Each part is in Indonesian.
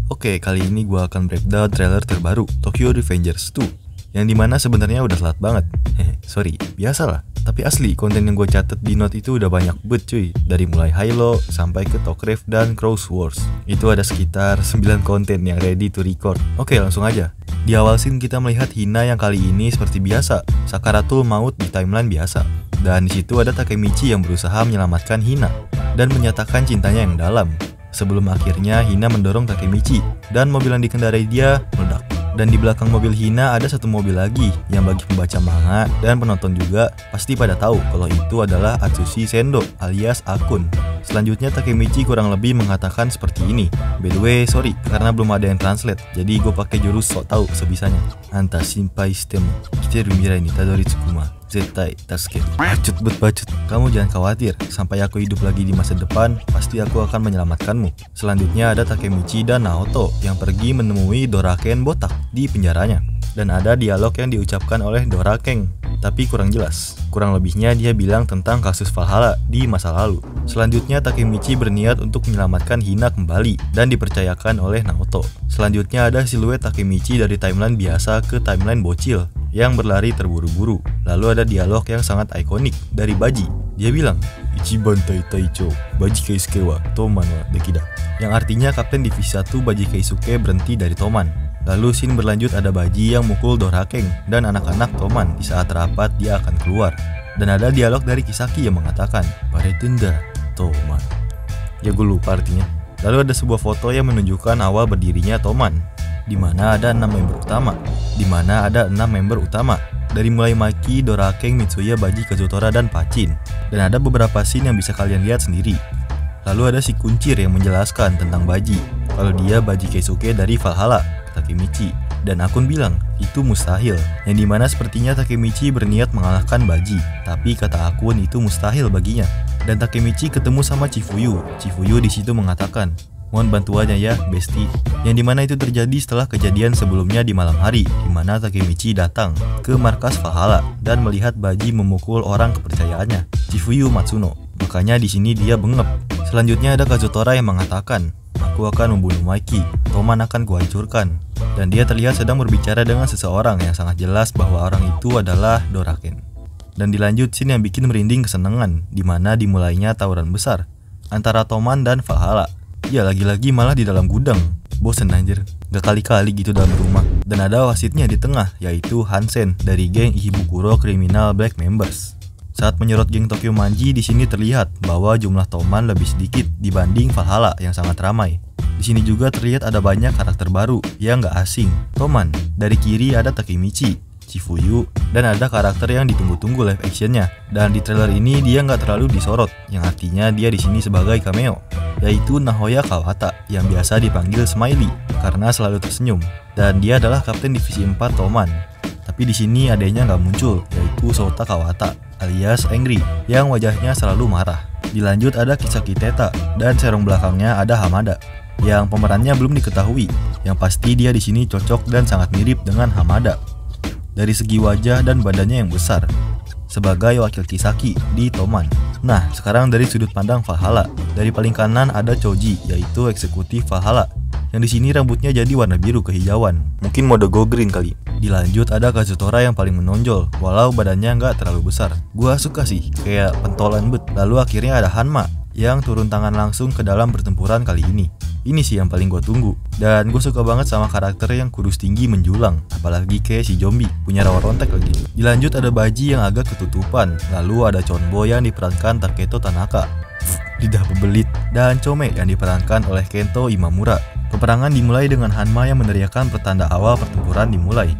Oke, kali ini gue akan breakdown trailer terbaru Tokyo Revengers 2, yang dimana sebenarnya udah telat banget. Sorry, biasalah. Tapi asli, konten yang gue catet di note itu udah banyak bet cuy. Dari mulai Hilo sampai ke Tokrev dan Cross Wars. Itu ada sekitar 9 konten yang ready to record. Oke, langsung aja. Di awal scene kita melihat Hina yang kali ini seperti biasa, sakaratul maut di timeline biasa. Dan di situ ada Takemichi yang berusaha menyelamatkan Hina dan menyatakan cintanya yang dalam. Sebelum akhirnya Hina mendorong Takemichi dan mobil yang dikendarai dia meledak. Dan di belakang mobil Hina ada satu mobil lagi yang bagi pembaca manga dan penonton juga pasti pada tahu kalau itu adalah Atsushi Sendo alias Akun. Selanjutnya Takemichi kurang lebih mengatakan seperti ini. By the way, sorry karena belum ada yang translate, jadi gue pakai jurus sok tahu sebisanya. Anta shinpai shitemo kiteru mirai ni tadoritsuku ma zettai tasukeru. Bacut bet bacut. Kamu jangan khawatir, sampai aku hidup lagi di masa depan, pasti aku akan menyelamatkanmu. Selanjutnya ada Takemichi dan Naoto yang pergi menemui Doraken botak di penjaranya. Dan ada dialog yang diucapkan oleh Doraken, tapi kurang jelas. Kurang lebihnya dia bilang tentang kasus Valhalla di masa lalu. Selanjutnya Takemichi berniat untuk menyelamatkan Hina kembali dan dipercayakan oleh Naoto. Selanjutnya ada siluet Takemichi dari timeline biasa ke timeline bocil yang berlari terburu-buru. Lalu ada dialog yang sangat ikonik dari Baji. Dia bilang, Ichiban Taicho, Baji Keisuke wa Toman wa dekida. Yang artinya Kapten Divisi 1 Baji Keisuke berhenti dari Toman. Lalu scene berlanjut ada Baji yang mukul Doraken dan anak-anak Toman di saat rapat dia akan keluar. Dan ada dialog dari Kisaki yang mengatakan, Paretunda Toman. Ya gue lupa artinya. Lalu ada sebuah foto yang menunjukkan awal berdirinya Toman, di mana ada 6 member utama. Dari mulai Maki, Doraken, Mitsuya, Baji, Kazutora, dan Pachin. Dan ada beberapa scene yang bisa kalian lihat sendiri. Lalu ada si kuncir yang menjelaskan tentang Baji, kalau dia Baji Keisuke dari Valhalla, Takemichi. Dan Akun bilang, itu mustahil. Yang dimana sepertinya Takemichi berniat mengalahkan Baji, tapi kata Akun itu mustahil baginya. Dan Takemichi ketemu sama Chifuyu. Chifuyu di situ mengatakan, mohon bantuannya ya, Besti. Yang dimana itu terjadi setelah kejadian sebelumnya di malam hari, dimana Takemichi datang ke markas Valhalla dan melihat Baji memukul orang kepercayaannya, Chifuyu Matsuno. Makanya di sini dia bengep. Selanjutnya ada Kazutora yang mengatakan, aku akan membunuh Maki, Toman akan kuhancurkan. Dan dia terlihat sedang berbicara dengan seseorang yang sangat jelas bahwa orang itu adalah Doraken. Dan dilanjut scene yang bikin merinding kesenangan, dimana dimulainya tawuran besar antara Toman dan Valhalla. Ya lagi-lagi malah di dalam gudang. Bosen anjir, gak kali-kali gitu dalam rumah. Dan ada wasitnya di tengah, yaitu Hansen dari geng Ihibukuro Criminal Black Members. Saat menyorot geng Tokyo Manji, di sini terlihat bahwa jumlah Toman lebih sedikit dibanding Valhalla yang sangat ramai. Di sini juga terlihat ada banyak karakter baru yang gak asing. Toman, dari kiri ada Takemichi, Chifuyu, dan ada karakter yang ditunggu-tunggu live actionnya. Dan di trailer ini dia nggak terlalu disorot, yang artinya dia di sini sebagai cameo, yaitu Nahoya Kawata yang biasa dipanggil Smiley karena selalu tersenyum. Dan dia adalah Kapten Divisi 4 Toman. Tapi di sini adanya nggak muncul, yaitu Sota Kawata alias Angry yang wajahnya selalu marah. Dilanjut ada Kisaki Teta dan serong belakangnya ada Hamada yang pemerannya belum diketahui. Yang pasti dia di sini cocok dan sangat mirip dengan Hamada dari segi wajah dan badannya yang besar sebagai wakil Kisaki di Toman. Nah, sekarang dari sudut pandang Valhalla. Dari paling kanan ada Choji, yaitu eksekutif Valhalla, yang di sini rambutnya jadi warna biru kehijauan. Mungkin mode go green kali. Dilanjut ada Kazutora yang paling menonjol, walau badannya nggak terlalu besar. Gua suka sih, kayak pentolan bet. Lalu akhirnya ada Hanma yang turun tangan langsung ke dalam pertempuran kali ini. Ini sih yang paling gue tunggu. Dan gue suka banget sama karakter yang kurus tinggi menjulang, apalagi kayak si zombie, punya rawa rontek lagi. Dilanjut ada Baji yang agak ketutupan. Lalu ada Chonbo yang diperankan Taketo Tanaka, lidah pebelit. Dan Chome yang diperankan oleh Kento Imamura. Peperangan dimulai dengan Hanma yang meneriakkan pertanda awal pertempuran dimulai.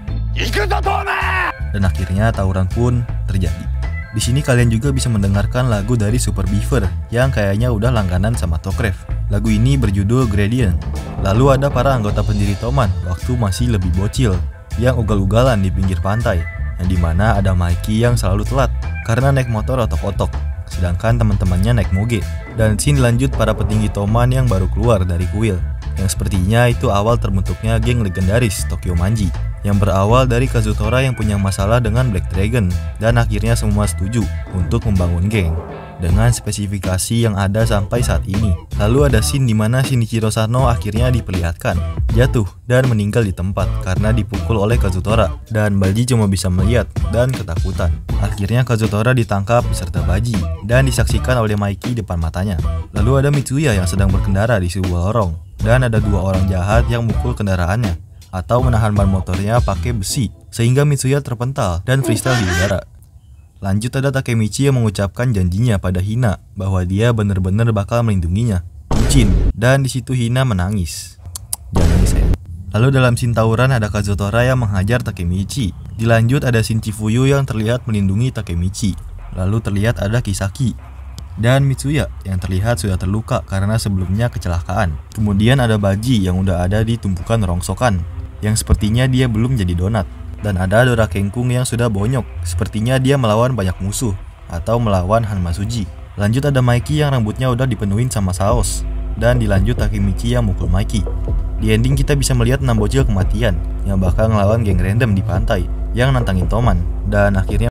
Dan akhirnya tawuran pun terjadi. Di sini kalian juga bisa mendengarkan lagu dari Super Beaver yang kayaknya udah langganan sama Tokrev. Lagu ini berjudul Gradient. Lalu ada para anggota pendiri Toman waktu masih lebih bocil yang ugal-ugalan di pinggir pantai, yang dimana ada Mikey yang selalu telat karena naik motor otok-otok, sedangkan teman-temannya naik moge. Dan scene lanjut para petinggi Toman yang baru keluar dari kuil, yang sepertinya itu awal terbentuknya geng legendaris Tokyo Manji, yang berawal dari Kazutora yang punya masalah dengan Black Dragon, dan akhirnya semua setuju untuk membangun geng dengan spesifikasi yang ada sampai saat ini. Lalu ada scene dimana Shinichiro Sano akhirnya diperlihatkan jatuh dan meninggal di tempat karena dipukul oleh Kazutora, dan Baji cuma bisa melihat dan ketakutan. Akhirnya Kazutora ditangkap beserta Baji dan disaksikan oleh Maiki depan matanya. Lalu ada Mitsuya yang sedang berkendara di sebuah lorong, dan ada dua orang jahat yang mukul kendaraannya atau menahan ban motornya pakai besi sehingga Mitsuya terpental dan freestyle di udara. Lanjut ada Takemichi yang mengucapkan janjinya pada Hina bahwa dia benar-benar bakal melindunginya. Bucin, dan di situ Hina menangis. Jangan nangis ya. Lalu dalam scene tawuran ada Kazutora yang menghajar Takemichi. Dilanjut ada Shin Chifuyu yang terlihat melindungi Takemichi. Lalu terlihat ada Kisaki dan Mitsuya yang terlihat sudah terluka karena sebelumnya kecelakaan. Kemudian ada Baji yang udah ada di tumpukan rongsokan yang sepertinya dia belum jadi donat. Dan ada Dora Kengkung yang sudah bonyok, sepertinya dia melawan banyak musuh atau melawan Hanmasuji. Lanjut ada Maiki yang rambutnya udah dipenuhin sama saus, dan dilanjut Takemichi yang mukul Maiki. Di ending kita bisa melihat 6 bocil kematian yang bakal ngelawan geng random di pantai yang nantangin Toman, dan akhirnya